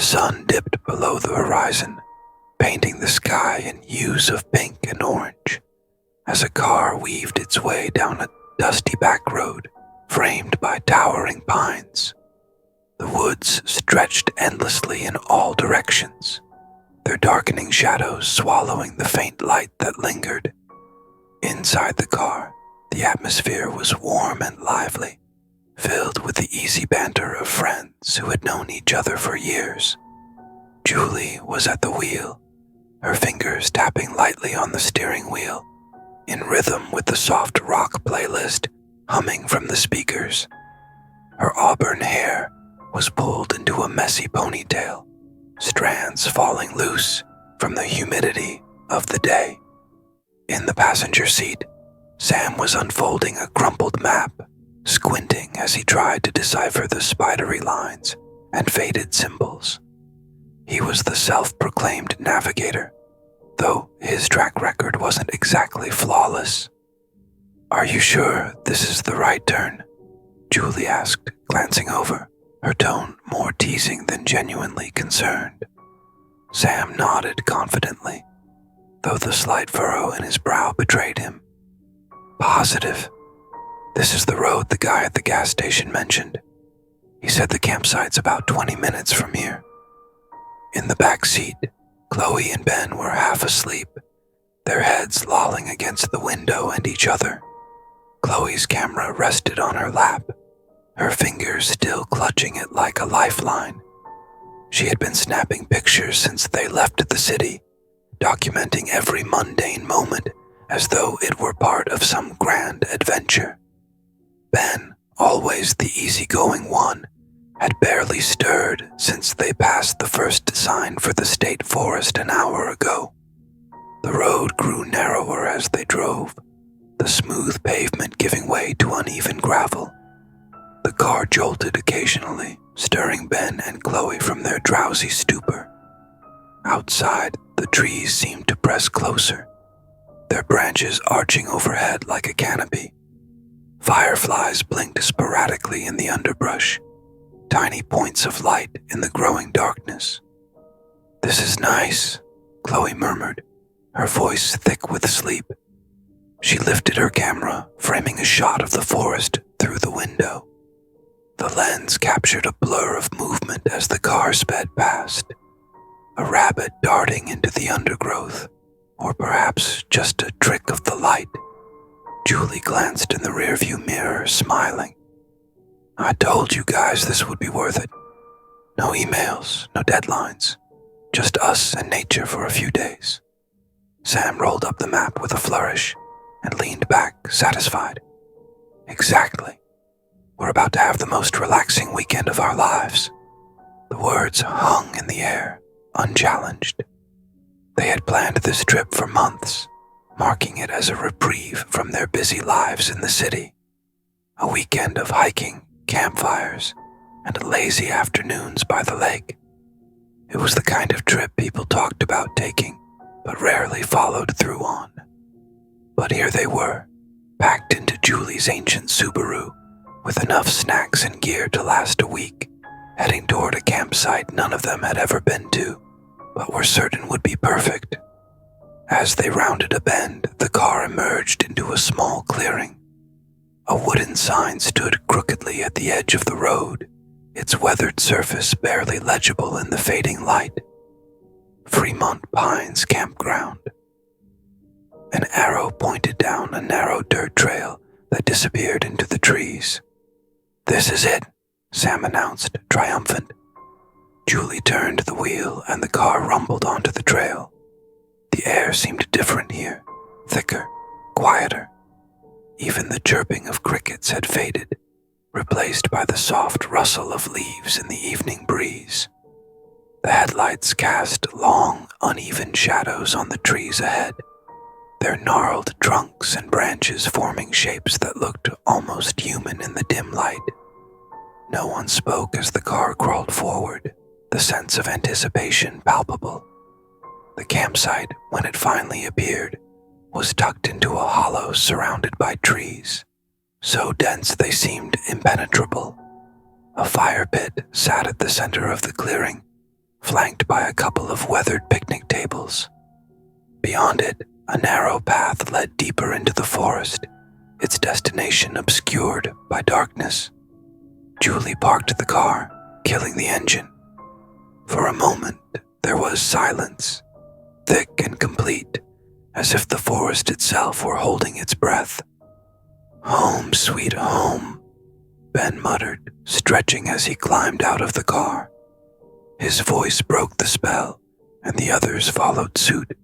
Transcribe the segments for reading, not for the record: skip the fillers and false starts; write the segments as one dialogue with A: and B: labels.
A: sun dipped below the horizon, painting the sky in hues of pink and orange, as a car weaved its way down a dusty back road framed by towering pines. The woods stretched endlessly in all directions, their darkening shadows swallowing the faint light that lingered. Inside the car, the atmosphere was warm and lively, filled with the easy banter of friends who had known each other for years. Julie was at the wheel, her fingers tapping lightly on the steering wheel, in rhythm with the soft rock playlist humming from the speakers. Her auburn hair was pulled into a messy ponytail, strands falling loose from the humidity of the day. In the passenger seat, Sam was unfolding a crumpled map, squinting as he tried to decipher the spidery lines and faded symbols. He was the self-proclaimed navigator, though his track record wasn't exactly flawless. "Are you sure this is the right turn?" Julie asked, glancing over, her tone more teasing than genuinely concerned. Sam nodded confidently, though the slight furrow in his brow betrayed him. "Positive. This is the road the guy at the gas station mentioned. He said the campsite's about 20 minutes from here." In the back seat, Chloe and Ben were half asleep, their heads lolling against the window and each other. Chloe's camera rested on her lap, her fingers still clutching it like a lifeline. She had been snapping pictures since they left the city, documenting every mundane moment as though it were part of some grand adventure. Ben, always the easygoing one, had barely stirred since they passed the first sign for the state forest an hour ago. The road grew narrower as they drove, the smooth pavement giving way to uneven gravel. The car jolted occasionally, stirring Ben and Chloe from their drowsy stupor. Outside, the trees seemed to press closer, their branches arching overhead like a canopy. Fireflies blinked sporadically in the underbrush, tiny points of light in the growing darkness. "This is nice," Chloe murmured, her voice thick with sleep. She lifted her camera, framing a shot of the forest through the window. The lens captured a blur of movement as the car sped past. A rabbit darting into the undergrowth, or perhaps just a trick of the light. Julie glanced in the rearview mirror, smiling. "I told you guys this would be worth it. No emails, no deadlines, just us and nature for a few days." Sam rolled up the map with a flourish and leaned back, satisfied. "Exactly. We're about to have the most relaxing weekend of our lives." The words hung in the air, unchallenged. They had planned this trip for months, marking it as a reprieve from their busy lives in the city. A weekend of hiking, campfires, and lazy afternoons by the lake. It was the kind of trip people talked about taking, but rarely followed through on. But here they were, packed into Julie's ancient Subaru, with enough snacks and gear to last a week, heading toward a campsite none of them had ever been to, but were certain would be perfect. As they rounded a bend, the car emerged into a small clearing. A wooden sign stood crookedly at the edge of the road, its weathered surface barely legible in the fading light. Fremont Pines Campground. An arrow pointed down a narrow dirt trail that disappeared into the trees. "This is it," Sam announced, triumphant. Julie turned the wheel and the car rumbled onto the trail. The air seemed different here, thicker, quieter. Even the chirping of crickets had faded, replaced by the soft rustle of leaves in the evening breeze. The headlights cast long, uneven shadows on the trees ahead, their gnarled trunks and branches forming shapes that looked almost human in the dim light. No one spoke as the car crawled forward, the sense of anticipation palpable. The campsite, when it finally appeared, was tucked into a hollow surrounded by trees, so dense they seemed impenetrable. A fire pit sat at the center of the clearing, by a couple of weathered picnic tables. Beyond it, a narrow path led deeper into the forest, its destination obscured by darkness. Julie parked the car, killing the engine. For a moment, there was silence, thick and complete, as if the forest itself were holding its breath. "Home, sweet home," Ben muttered, stretching as he climbed out of the car. His voice broke the spell, and the others followed suit,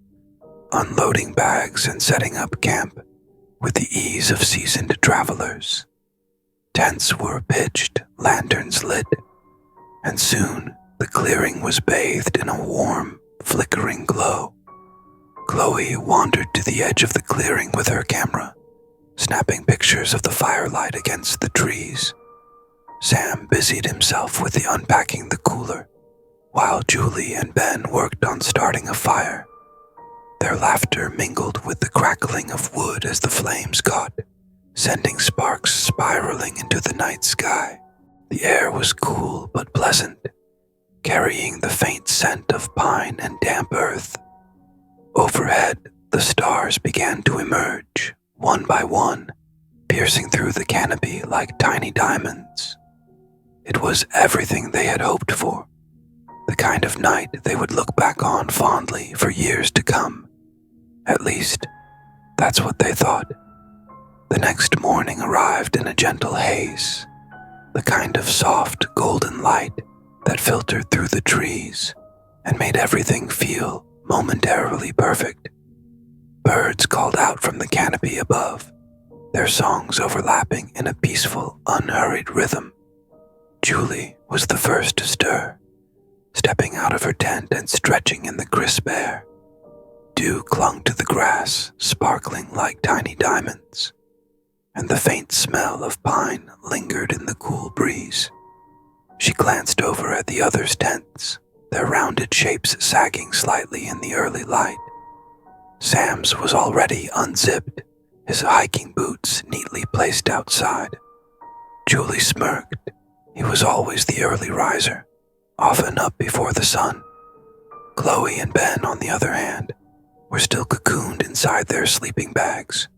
A: unloading bags and setting up camp with the ease of seasoned travelers. Tents were pitched, lanterns lit, and soon the clearing was bathed in a warm, flickering glow. Chloe wandered to the edge of the clearing with her camera, snapping pictures of the firelight against the trees. Sam busied himself with unpacking the cooler, while Julie and Ben worked on starting a fire. Their laughter mingled with the crackling of wood as the flames caught, sending sparks spiraling into the night sky. The air was cool but pleasant, carrying the faint scent of pine and damp earth. Overhead, the stars began to emerge, one by one, piercing through the canopy like tiny diamonds. It was everything they had hoped for, the kind of night they would look back on fondly for years to come. At least, that's what they thought. The next morning arrived in a gentle haze, the kind of soft golden light that filtered through the trees and made everything feel momentarily perfect. Birds called out from the canopy above, their songs overlapping in a peaceful, unhurried rhythm. Julie was the first to stir, stepping out of her tent and stretching in the crisp air. Dew clung to the grass, sparkling like tiny diamonds, and the faint smell of pine lingered in the cool breeze. She glanced over at the others' tents, their rounded shapes sagging slightly in the early light. Sam's was already unzipped, his hiking boots neatly placed outside. Julie smirked. He was always the early riser, often up before the sun. Chloe and Ben, on the other hand, were still cocooned inside their sleeping bags,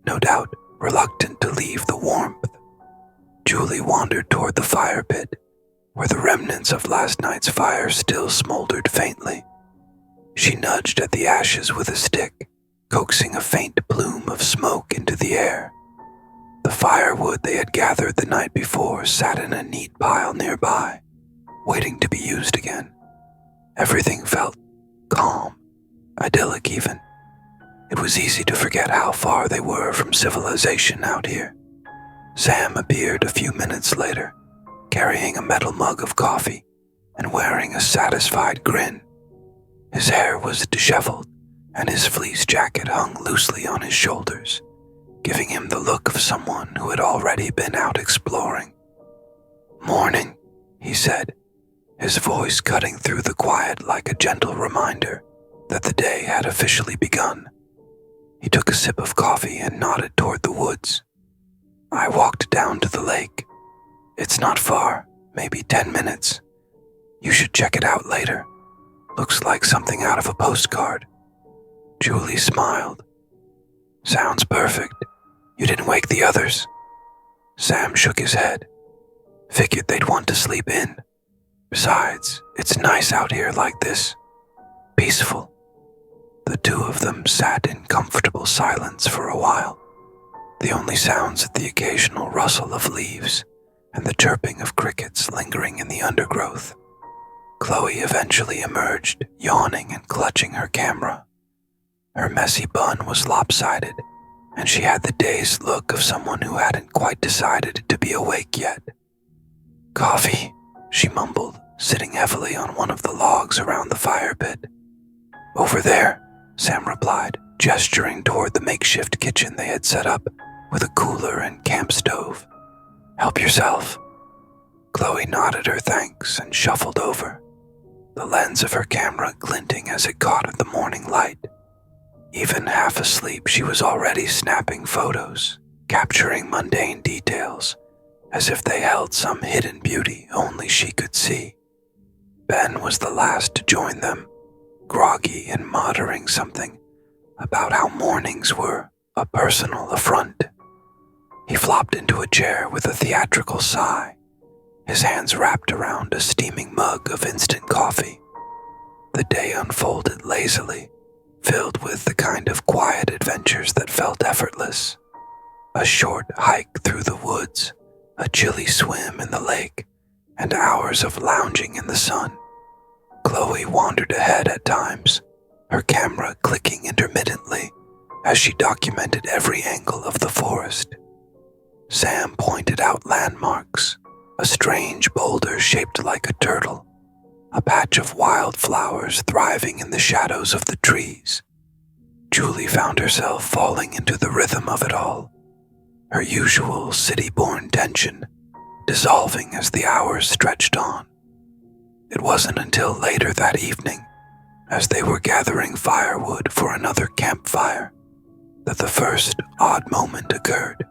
A: no doubt reluctant to leave the warmth. Julie wandered toward the fire pit, where the remnants of last night's fire still smoldered faintly. She nudged at the ashes with a stick, coaxing a faint plume of smoke into the air. The firewood they had gathered the night before sat in a neat pile nearby, waiting to be used again. Everything felt calm, idyllic even. It was easy to forget how far they were from civilization out here. Sam appeared a few minutes later, carrying a metal mug of coffee and wearing a satisfied grin. His hair was disheveled, and his fleece jacket hung loosely on his shoulders, giving him the look of someone who had already been out exploring. "Morning," he said, his voice cutting through the quiet like a gentle reminder that the day had officially begun. He took a sip of coffee and nodded toward the woods. "I walked down to the lake. It's not far, maybe 10 minutes. You should check it out later. Looks like something out of a postcard." Julie smiled. "Sounds perfect. You didn't wake the others?" Sam shook his head. "Figured they'd want to sleep in. Besides, it's nice out here like this. Peaceful." The two of them sat in comfortable silence for a while, the only sounds the occasional rustle of leaves and the chirping of crickets lingering in the undergrowth. Chloe eventually emerged, yawning and clutching her camera. Her messy bun was lopsided, and she had the dazed look of someone who hadn't quite decided to be awake yet. "Coffee," she mumbled, sitting heavily on one of the logs around the fire pit. "Over there," Sam replied, gesturing toward the makeshift kitchen they had set up with a cooler and camp stove. "Help yourself." Chloe nodded her thanks and shuffled over, the lens of her camera glinting as it caught the morning light. Even half asleep, she was already snapping photos, capturing mundane details, as if they held some hidden beauty only she could see. Ben was the last to join them, groggy and muttering something about how mornings were a personal affront. He flopped into a chair with a theatrical sigh, his hands wrapped around a steaming mug of instant coffee. The day unfolded lazily, filled with the kind of quiet adventures that felt effortless. A short hike through the woods, a chilly swim in the lake, and hours of lounging in the sun. Chloe wandered ahead at times, her camera clicking intermittently as she documented every angle of the forest. Sam pointed out landmarks, a strange boulder shaped like a turtle, a patch of wildflowers thriving in the shadows of the trees. Julie found herself falling into the rhythm of it all, her usual city-born tension dissolving as the hours stretched on. It wasn't until later that evening, as they were gathering firewood for another campfire, that the first odd moment occurred.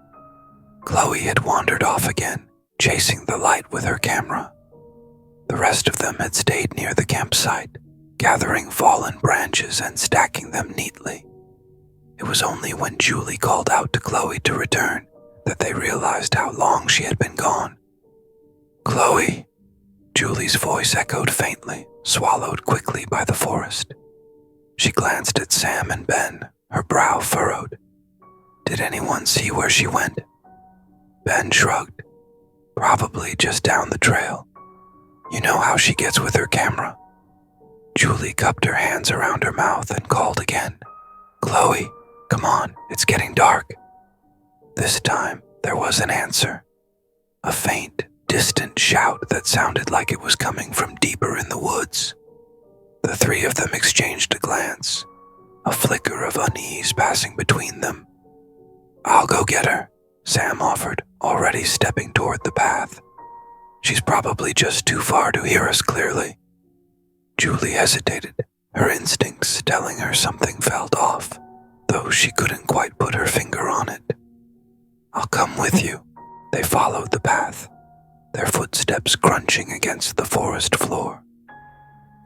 A: Chloe had wandered off again, chasing the light with her camera. The rest of them had stayed near the campsite, gathering fallen branches and stacking them neatly. It was only when Julie called out to Chloe to return that they realized how long she had been gone. "Chloe," Julie's voice echoed faintly, swallowed quickly by the forest. She glanced at Sam and Ben, her brow furrowed. "Did anyone see where she went?" Ben shrugged. "Probably just down the trail. You know how she gets with her camera." Julie cupped her hands around her mouth and called again. "Chloe, come on, it's getting dark." This time, there was an answer. A faint, distant shout that sounded like it was coming from deeper in the woods. The three of them exchanged a glance, a flicker of unease passing between them. "I'll go get her," Sam offered, already stepping toward the path. "She's probably just too far to hear us clearly." Julie hesitated, her instincts telling her something felt off, though she couldn't quite put her finger on it. "I'll come with you." They followed the path, their footsteps crunching against the forest floor.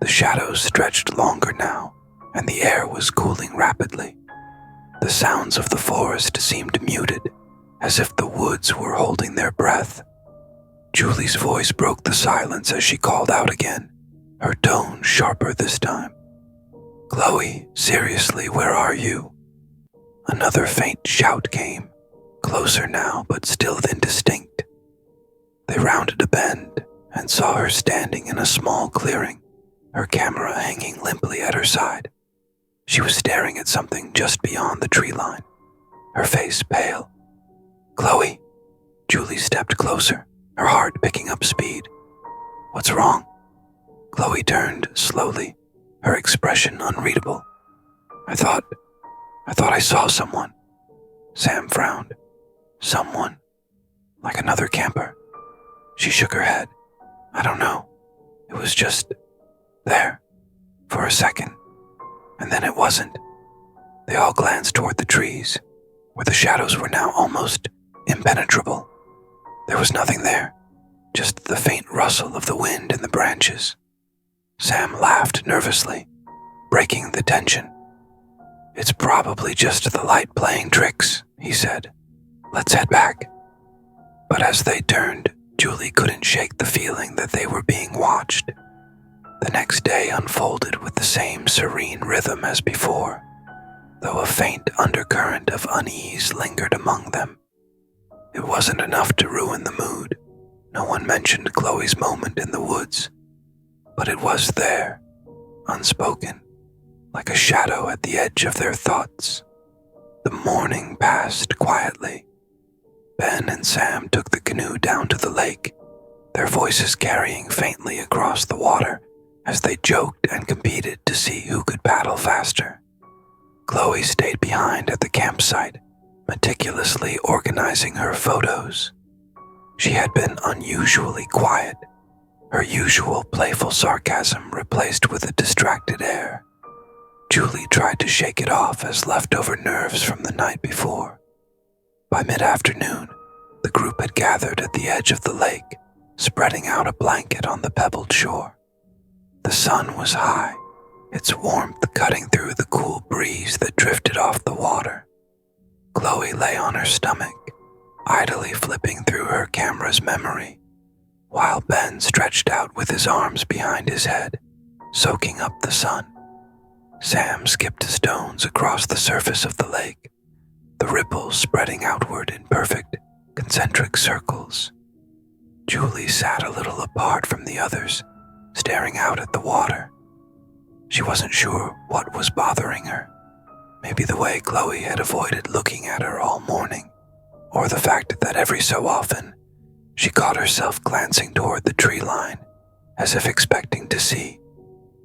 A: The shadows stretched longer now, and the air was cooling rapidly. The sounds of the forest seemed muted, as if the woods were holding their breath. Julie's voice broke the silence as she called out again, her tone sharper this time. "Chloe, seriously, where are you?" Another faint shout came, closer now but still indistinct. They rounded a bend and saw her standing in a small clearing, her camera hanging limply at her side. She was staring at something just beyond the tree line, her face pale. "Chloe," Julie stepped closer, her heart picking up speed. "What's wrong?" Chloe turned slowly, her expression unreadable. I thought I saw someone." Sam frowned. "Someone? Like another camper?" She shook her head. "I don't know. It was just there, for a second, and then it wasn't." They all glanced toward the trees, where the shadows were now almost impenetrable. There was nothing there, just the faint rustle of the wind in the branches. Sam laughed nervously, breaking the tension. "It's probably just the light playing tricks," he said. "Let's head back." But as they turned, Julie couldn't shake the feeling that they were being watched. The next day unfolded with the same serene rhythm as before, though a faint undercurrent of unease lingered among them. It wasn't enough to ruin the mood. No one mentioned Chloe's moment in the woods, but it was there, unspoken, like a shadow at the edge of their thoughts. The morning passed quietly. Ben and Sam took the canoe down to the lake, their voices carrying faintly across the water as they joked and competed to see who could paddle faster. Chloe stayed behind at the campsite, meticulously organizing her photos. She had been unusually quiet, her usual playful sarcasm replaced with a distracted air. Julie tried to shake it off as leftover nerves from the night before. By mid-afternoon, the group had gathered at the edge of the lake, spreading out a blanket on the pebbled shore. The sun was high, its warmth cutting through the cool breeze that drifted off the water. Chloe lay on her stomach, idly flipping through her camera's memory, while Ben stretched out with his arms behind his head, soaking up the sun. Sam skipped stones across the surface of the lake, the ripples spreading outward in perfect, concentric circles. Julie sat a little apart from the others, staring out at the water. She wasn't sure what was bothering her. Maybe the way Chloe had avoided looking at her all morning, or the fact that every so often she caught herself glancing toward the tree line, as if expecting to see.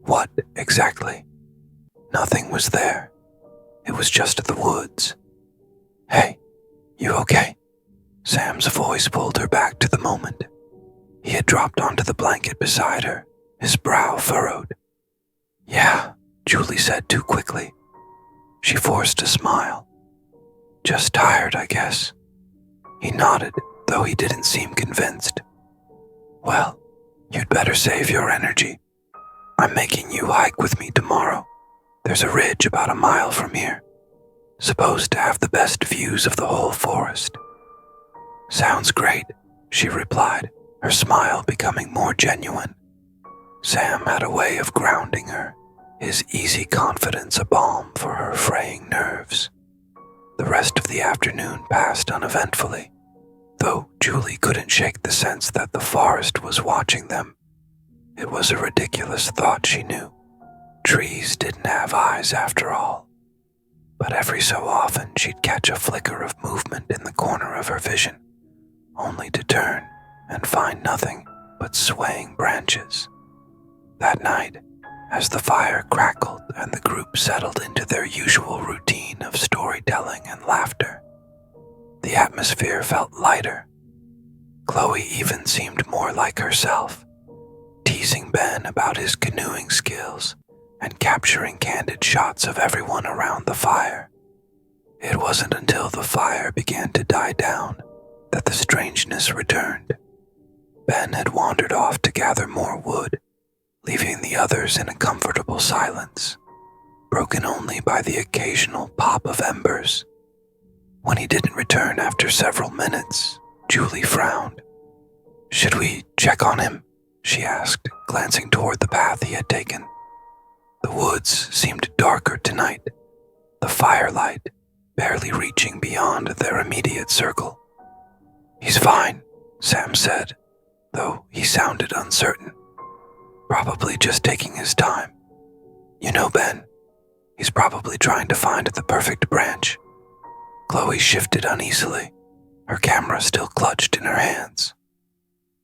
A: What exactly? Nothing was there. It was just the woods. "Hey, you okay?" Sam's voice pulled her back to the moment. He had dropped onto the blanket beside her, his brow furrowed. "Yeah," Julie said too quickly. She forced a smile. "Just tired, I guess." He nodded, though he didn't seem convinced. "Well, you'd better save your energy. I'm making you hike with me tomorrow. There's a ridge about a mile from here, supposed to have the best views of the whole forest." "Sounds great," she replied, her smile becoming more genuine. Sam had a way of grounding her, his easy confidence a balm for her fraying nerves. The rest of the afternoon passed uneventfully, though Julie couldn't shake the sense that the forest was watching them. It was a ridiculous thought, she knew. Trees didn't have eyes after all. But every so often she'd catch a flicker of movement in the corner of her vision, only to turn and find nothing but swaying branches. That night, as the fire crackled and the group settled into their usual routine of storytelling and laughter, the atmosphere felt lighter. Chloe even seemed more like herself, teasing Ben about his canoeing skills and capturing candid shots of everyone around the fire. It wasn't until the fire began to die down that the strangeness returned. Ben had wandered off to gather more wood, leaving the others in a comfortable silence, broken only by the occasional pop of embers. When he didn't return after several minutes, Julie frowned. "Should we check on him?" she asked, glancing toward the path he had taken. The woods seemed darker tonight, the firelight barely reaching beyond their immediate circle. "He's fine," Sam said, though he sounded uncertain. "Probably just taking his time. You know Ben, he's probably trying to find the perfect branch." Chloe shifted uneasily, her camera still clutched in her hands.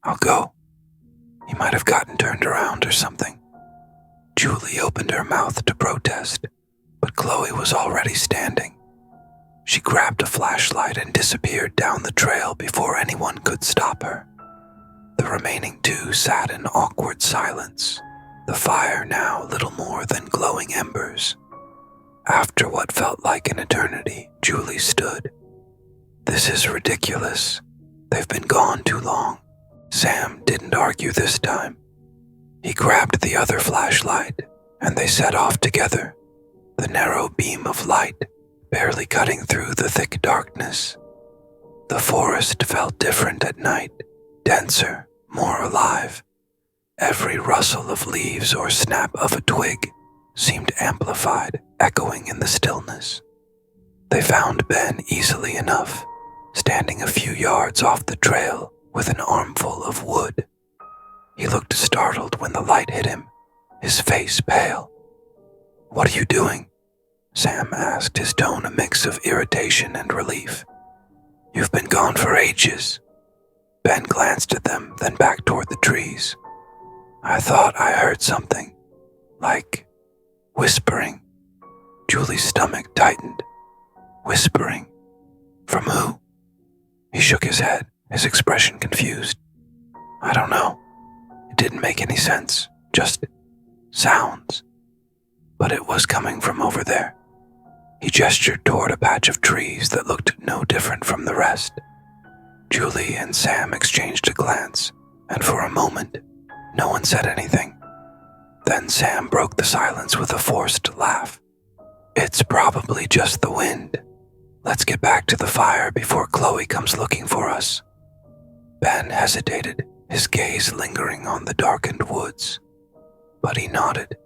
A: "I'll go. He might have gotten turned around or something." Julie opened her mouth to protest, but Chloe was already standing. She grabbed a flashlight and disappeared down the trail before anyone could stop her. The remaining two sat in awkward silence, the fire now little more than glowing embers. After what felt like an eternity, Julie stood. "This is ridiculous. They've been gone too long." Sam didn't argue this time. He grabbed the other flashlight, and they set off together, the narrow beam of light barely cutting through the thick darkness. The forest felt different at night, denser, more alive. Every rustle of leaves or snap of a twig seemed amplified, echoing in the stillness. They found Ben easily enough, standing a few yards off the trail with an armful of wood. He looked startled when the light hit him, his face pale. "What are you doing?" Sam asked, his tone a mix of irritation and relief. "You've been gone for ages." Ben glanced at them, then back toward the trees. "I thought I heard something, like whispering." Julie's stomach tightened. Whispering? From who? He shook his head, his expression confused. "I don't know. It didn't make any sense. Just sounds. But it was coming from over there." He gestured toward a patch of trees that looked no different from the rest. Julie and Sam exchanged a glance, and for a moment, no one said anything. Then Sam broke the silence with a forced laugh. "It's probably just the wind. Let's get back to the fire before Chloe comes looking for us." Ben hesitated, his gaze lingering on the darkened woods, but he nodded.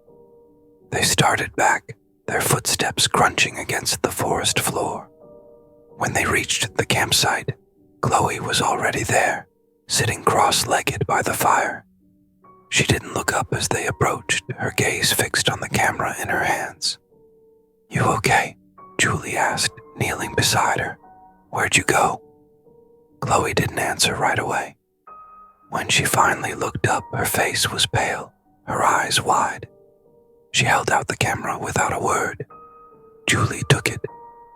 A: They started back, their footsteps crunching against the forest floor. When they reached the campsite, Chloe was already there, sitting cross-legged by the fire. She didn't look up as they approached, her gaze fixed on the camera in her hands. "You okay?" Julie asked, kneeling beside her. "Where'd you go?" Chloe didn't answer right away. When she finally looked up, her face was pale, her eyes wide. She held out the camera without a word. Julie took it,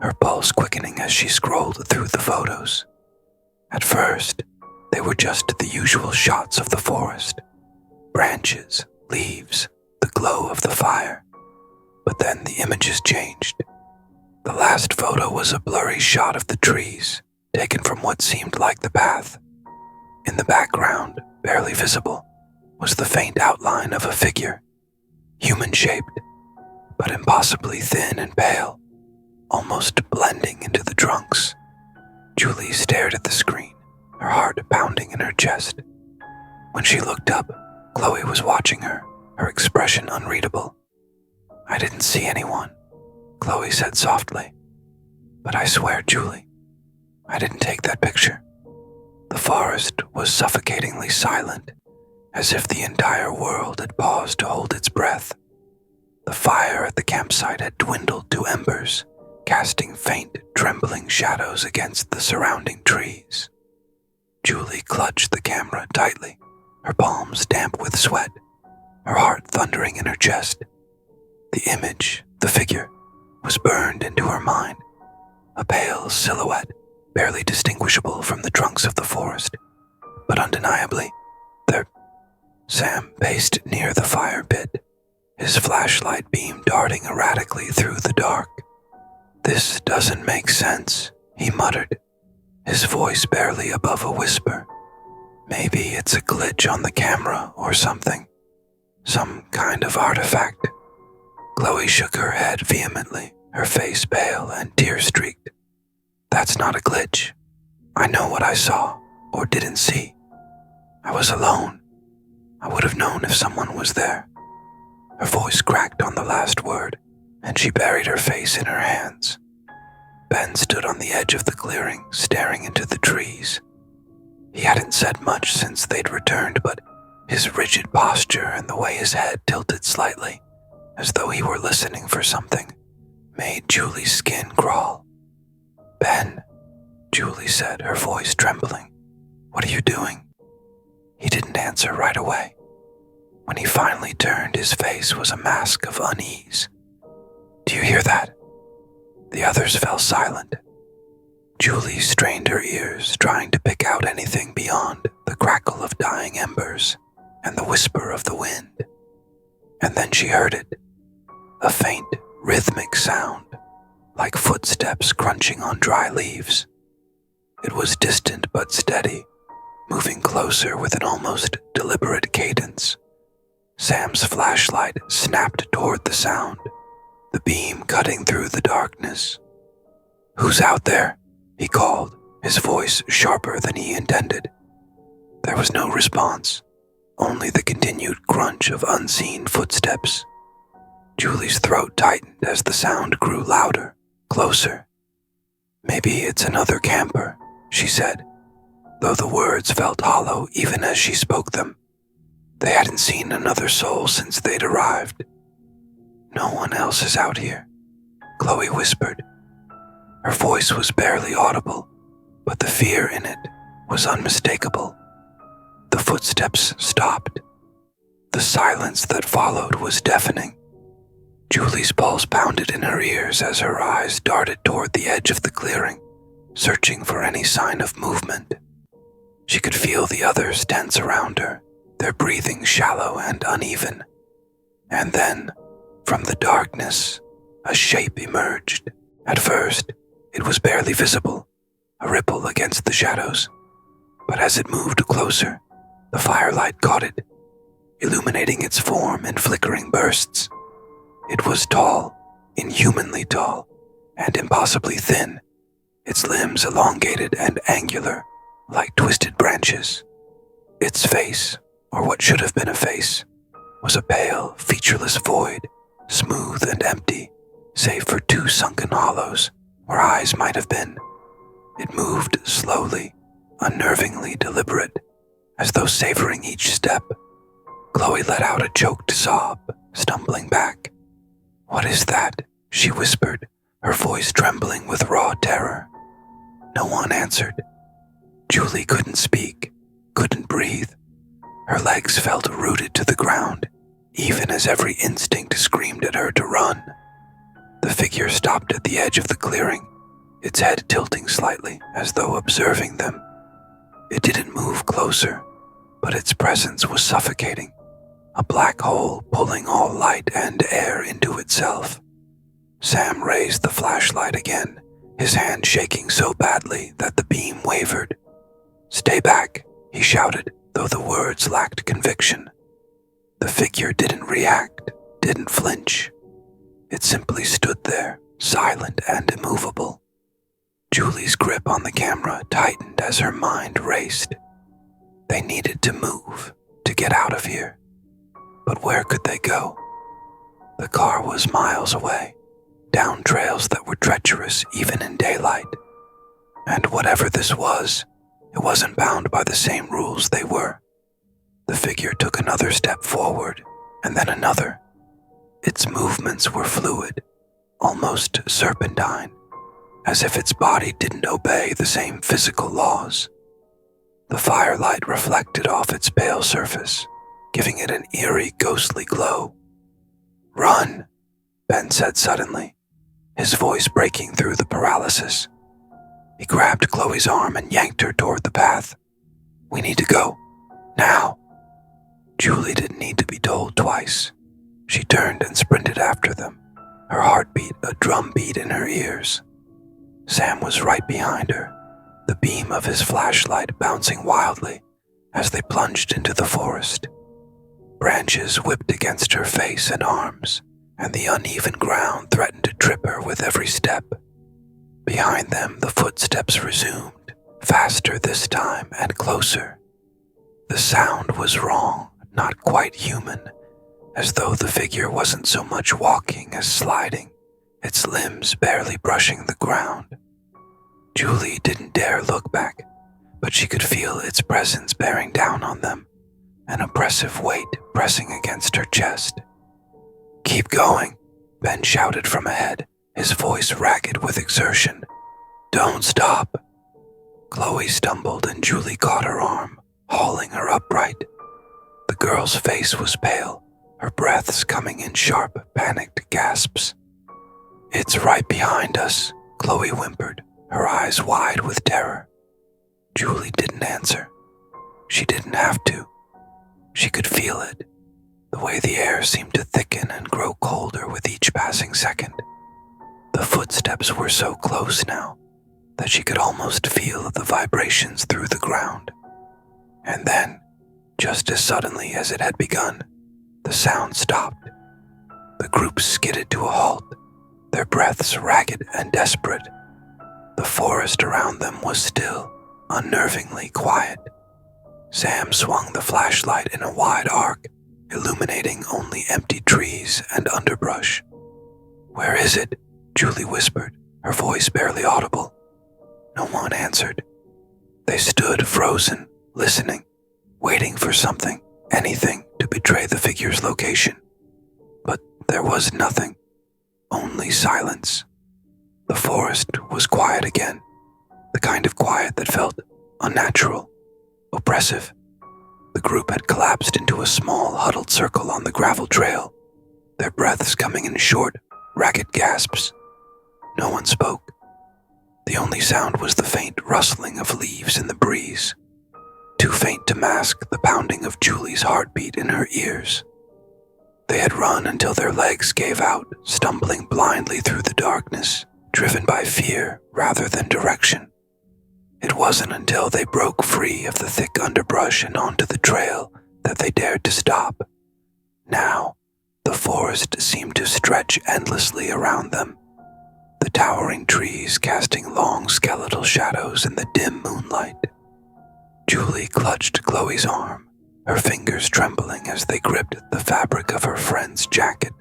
A: her pulse quickening as she scrolled through the photos. At first, they were just the usual shots of the forest. Branches, leaves, the glow of the fire. But then the images changed. The last photo was a blurry shot of the trees, taken from what seemed like the path. In the background, barely visible, was the faint outline of a figure, human-shaped, but impossibly thin and pale, almost blending into the trunks. Julie stared at the screen, her heart pounding in her chest. When she looked up, Chloe was watching her, her expression unreadable. "I didn't see anyone," Chloe said softly. "But I swear, Julie, I didn't take that picture." The forest was suffocatingly silent, as if the entire world had paused to hold its breath. The fire at the campsite had dwindled to embers, casting faint, trembling shadows against the surrounding trees. Julie clutched the camera tightly, her palms damp with sweat, her heart thundering in her chest. The image, the figure, was burned into her mind, a pale silhouette, barely distinguishable from the trunks of the forest, but undeniably there. Sam paced near the fire pit, his flashlight beam darting erratically through the dark. "This doesn't make sense," he muttered, his voice barely above a whisper. "Maybe it's a glitch on the camera or something. Some kind of artifact." Chloe shook her head vehemently, her face pale and tear-streaked. "That's not a glitch. I know what I saw, or didn't see. I was alone. I would have known if someone was there." Her voice cracked on the last word, and she buried her face in her hands. Ben stood on the edge of the clearing, staring into the trees. He hadn't said much since they'd returned, but his rigid posture and the way his head tilted slightly, as though he were listening for something, made Julie's skin crawl. "Ben," Julie said, her voice trembling, "what are you doing?" He didn't answer right away. When he finally turned, his face was a mask of unease. "Do you hear that?" The others fell silent. Julie strained her ears, trying to pick out anything beyond the crackle of dying embers and the whisper of the wind. And then she heard it, a faint, rhythmic sound, like footsteps crunching on dry leaves. It was distant but steady, moving closer with an almost deliberate cadence. Sam's flashlight snapped toward the sound, the beam cutting through the darkness. "Who's out there?" he called, his voice sharper than he intended. There was no response, only the continued crunch of unseen footsteps. Julie's throat tightened as the sound grew louder, closer. "Maybe it's another camper," she said, though the words felt hollow even as she spoke them. They hadn't seen another soul since they'd arrived. "No one else is out here," Chloe whispered. Her voice was barely audible, but the fear in it was unmistakable. The footsteps stopped. The silence that followed was deafening. Julie's pulse pounded in her ears as her eyes darted toward the edge of the clearing, searching for any sign of movement. She could feel the others tense around her, their breathing shallow and uneven. And then, from the darkness, a shape emerged. At first, it was barely visible, a ripple against the shadows. But as it moved closer, the firelight caught it. illuminating its form in flickering bursts. It was tall, inhumanly tall, and impossibly thin, its limbs elongated and angular, like twisted branches. Its face, or what should have been a face, was a pale, featureless void, smooth and empty, save for two sunken hollows where eyes might have been. It moved slowly, unnervingly deliberate, as though savoring each step. Chloe let out a choked sob, stumbling back. "What is that?" she whispered, her voice trembling with raw terror. No one answered. Julie couldn't speak, couldn't breathe. Her legs felt rooted to the ground, even as every instinct screamed at her to run. The figure stopped at the edge of the clearing, its head tilting slightly as though observing them. It didn't move closer, but its presence was suffocating, a black hole pulling all light and air into itself. Sam raised the flashlight again, his hand shaking so badly that the beam wavered. "Stay back," he shouted, though the words lacked conviction. The figure didn't react, didn't flinch. It simply stood there, silent and immovable. Julie's grip on the camera tightened as her mind raced. They needed to move, to get out of here. But where could they go? The car was miles away, down trails that were treacherous even in daylight. And whatever this was, it wasn't bound by the same rules they were. The figure took another step forward, and then another. Its movements were fluid, almost serpentine, as if its body didn't obey the same physical laws. The firelight reflected off its pale surface, giving it an eerie, ghostly glow. "Run," Ben said suddenly, his voice breaking through the paralysis. He grabbed Chloe's arm and yanked her toward the path. "We need to go. Now." Julie didn't need to be told twice. She turned and sprinted after them, her heartbeat a drumbeat in her ears. Sam was right behind her, the beam of his flashlight bouncing wildly as they plunged into the forest. Branches whipped against her face and arms, and the uneven ground threatened to trip her with every step. Behind them, the footsteps resumed, faster this time and closer. The sound was wrong, not quite human, as though the figure wasn't so much walking as sliding, its limbs barely brushing the ground. Julie didn't dare look back, but she could feel its presence bearing down on them, an oppressive weight pressing against her chest. "Keep going," Ben shouted from ahead, his voice ragged with exertion. "Don't stop." Chloe stumbled and Julie caught her arm, hauling her upright. The girl's face was pale, her breaths coming in sharp, panicked gasps. "It's right behind us," Chloe whimpered, her eyes wide with terror. Julie didn't answer. She didn't have to. She could feel it, the way the air seemed to thicken and grow colder with each passing second. The footsteps were so close now that she could almost feel the vibrations through the ground. And then, just as suddenly as it had begun, the sound stopped. The group skidded to a halt, their breaths ragged and desperate. The forest around them was still, unnervingly quiet. Sam swung the flashlight in a wide arc, illuminating only empty trees and underbrush. "Where is it?" Julie whispered, her voice barely audible. No one answered. They stood frozen, listening, waiting for something, anything, to betray the figure's location. But there was nothing, only silence. The forest was quiet again, the kind of quiet that felt unnatural, oppressive. The group had collapsed into a small, huddled circle on the gravel trail, their breaths coming in short, ragged gasps. No one spoke. The only sound was the faint rustling of leaves in the breeze, too faint to mask the pounding of Julie's heartbeat in her ears. They had run until their legs gave out, stumbling blindly through the darkness, driven by fear rather than direction. It wasn't until they broke free of the thick underbrush and onto the trail that they dared to stop. Now, the forest seemed to stretch endlessly around them, the towering trees casting long skeletal shadows in the dim moonlight. Julie clutched Chloe's arm, her fingers trembling as they gripped the fabric of her friend's jacket.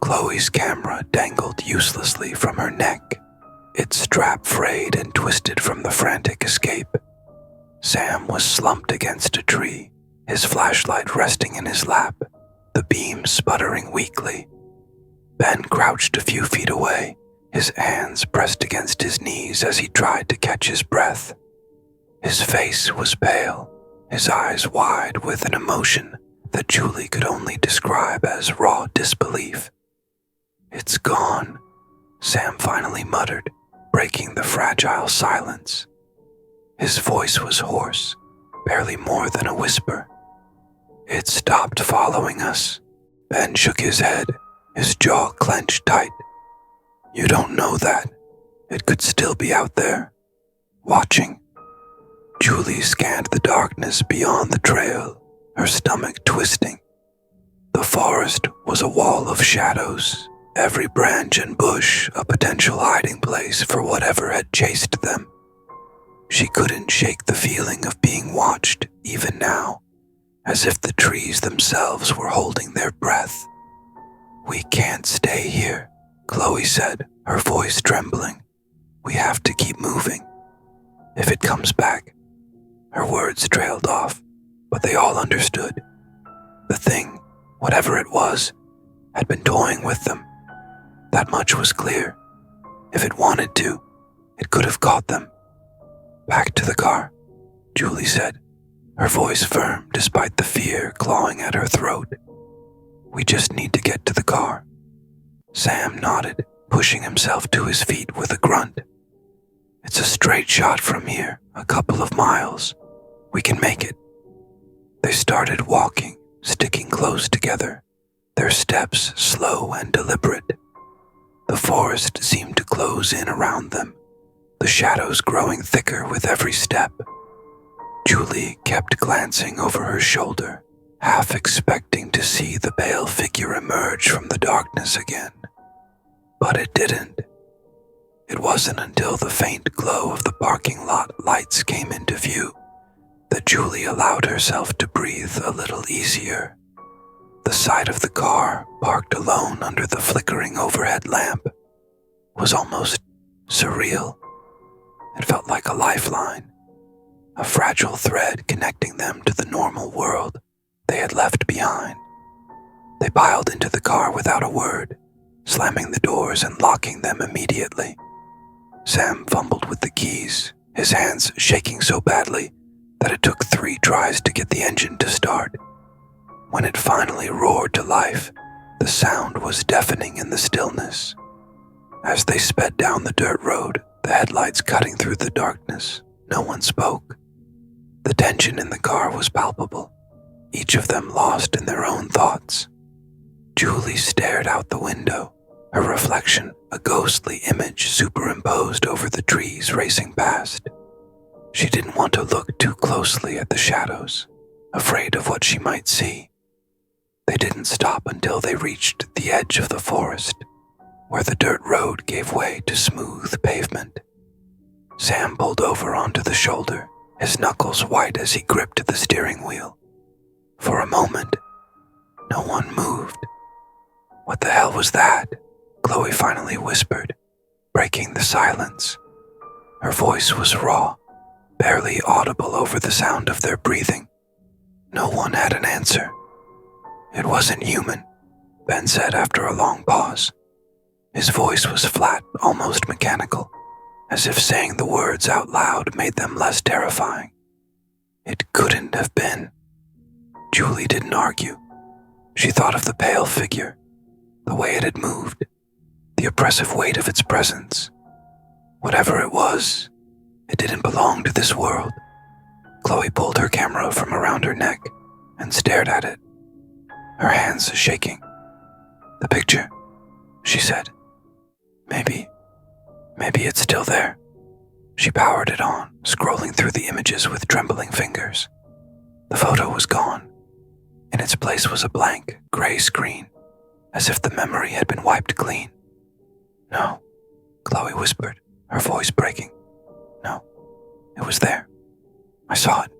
A: Chloe's camera dangled uselessly from her neck, its strap frayed and twisted from the frantic escape. Sam was slumped against a tree, his flashlight resting in his lap, the beam sputtering weakly. Ben crouched a few feet away, his hands pressed against his knees as he tried to catch his breath. His face was pale, his eyes wide with an emotion that Julie could only describe as raw disbelief. "It's gone," Sam finally muttered, breaking the fragile silence. His voice was hoarse, barely more than a whisper. "It stopped following us." Ben shook his head, his jaw clenched tight. "You don't know that. It could still be out there, watching." Julie scanned the darkness beyond the trail, her stomach twisting. The forest was a wall of shadows, every branch and bush a potential hiding place for whatever had chased them. She couldn't shake the feeling of being watched, even now, as if the trees themselves were holding their breath. "We can't stay here," Chloe said, her voice trembling. "We have to keep moving. If it comes back." Her words trailed off, but they all understood. The thing, whatever it was, had been toying with them. That much was clear. If it wanted to, it could have caught them. "Back to the car," Julie said, her voice firm despite the fear clawing at her throat. "We just need to get to the car." Sam nodded, pushing himself to his feet with a grunt. "It's a straight shot from here, a couple of miles. We can make it." They started walking, sticking close together, their steps slow and deliberate. The forest seemed to close in around them, the shadows growing thicker with every step. Julie kept glancing over her shoulder, half expecting to see the pale figure emerge from the darkness again. But it didn't. It wasn't until the faint glow of the parking lot lights came into view that Julie allowed herself to breathe a little easier. The sight of the car, parked alone under the flickering overhead lamp, was almost surreal. It felt like a lifeline, a fragile thread connecting them to the normal world they had left behind. They piled into the car without a word, slamming the doors and locking them immediately. Sam fumbled with the keys, his hands shaking so badly that it took 3 tries to get the engine to start. When it finally roared to life, the sound was deafening in the stillness. As they sped down the dirt road, the headlights cutting through the darkness, no one spoke. The tension in the car was palpable, each of them lost in their own thoughts. Julie stared out the window, her reflection a ghostly image superimposed over the trees racing past. She didn't want to look too closely at the shadows, afraid of what she might see. They didn't stop until they reached the edge of the forest, where the dirt road gave way to smooth pavement. Sam pulled over onto the shoulder, his knuckles white as he gripped the steering wheel. For a moment, no one moved. "What the hell was that?" Chloe finally whispered, breaking the silence. Her voice was raw, barely audible over the sound of their breathing. No one had an answer. "It wasn't human," Ben said after a long pause. His voice was flat, almost mechanical, as if saying the words out loud made them less terrifying. "It couldn't have been." Julie didn't argue. She thought of the pale figure, the way it had moved, the oppressive weight of its presence. Whatever it was, it didn't belong to this world. Chloe pulled her camera from around her neck and stared at it, her hands shaking. "The picture," she said. Maybe it's still there." She powered it on, scrolling through the images with trembling fingers. The photo was gone, In its place was a blank, gray screen, as if the memory had been wiped clean. "No," Chloe whispered, her voice breaking. "No, it was there. I saw it."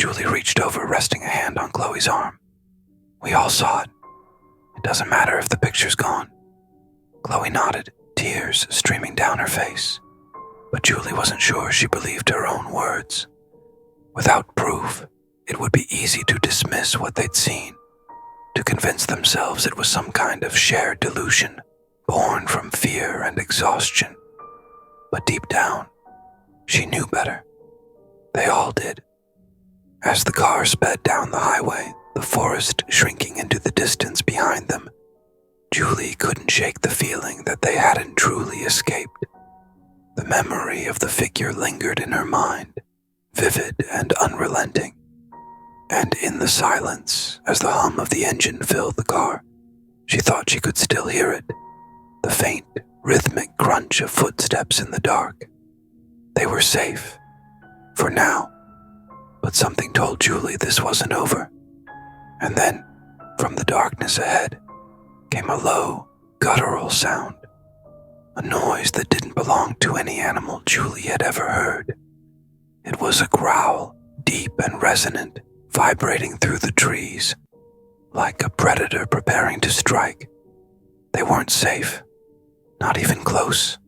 A: Julie reached over, resting a hand on Chloe's arm. "We all saw it. It doesn't matter if the picture's gone." Chloe nodded, tears streaming down her face. But Julie wasn't sure she believed her own words. Without proof, it would be easy to dismiss what they'd seen, to convince themselves it was some kind of shared delusion, born from fear and exhaustion. But deep down, she knew better. They all did. As the car sped down the highway, the forest shrinking into the distance behind them, Julie couldn't shake the feeling that they hadn't truly escaped. The memory of the figure lingered in her mind, vivid and unrelenting. And in the silence, as the hum of the engine filled the car, she thought she could still hear it, the faint, rhythmic crunch of footsteps in the dark. They were safe, for now, but something told Julie this wasn't over. And then, from the darkness ahead, came a low, guttural sound, a noise that didn't belong to any animal Julie had ever heard. It was a growl, deep and resonant, vibrating through the trees, like a predator preparing to strike. They weren't safe, not even close.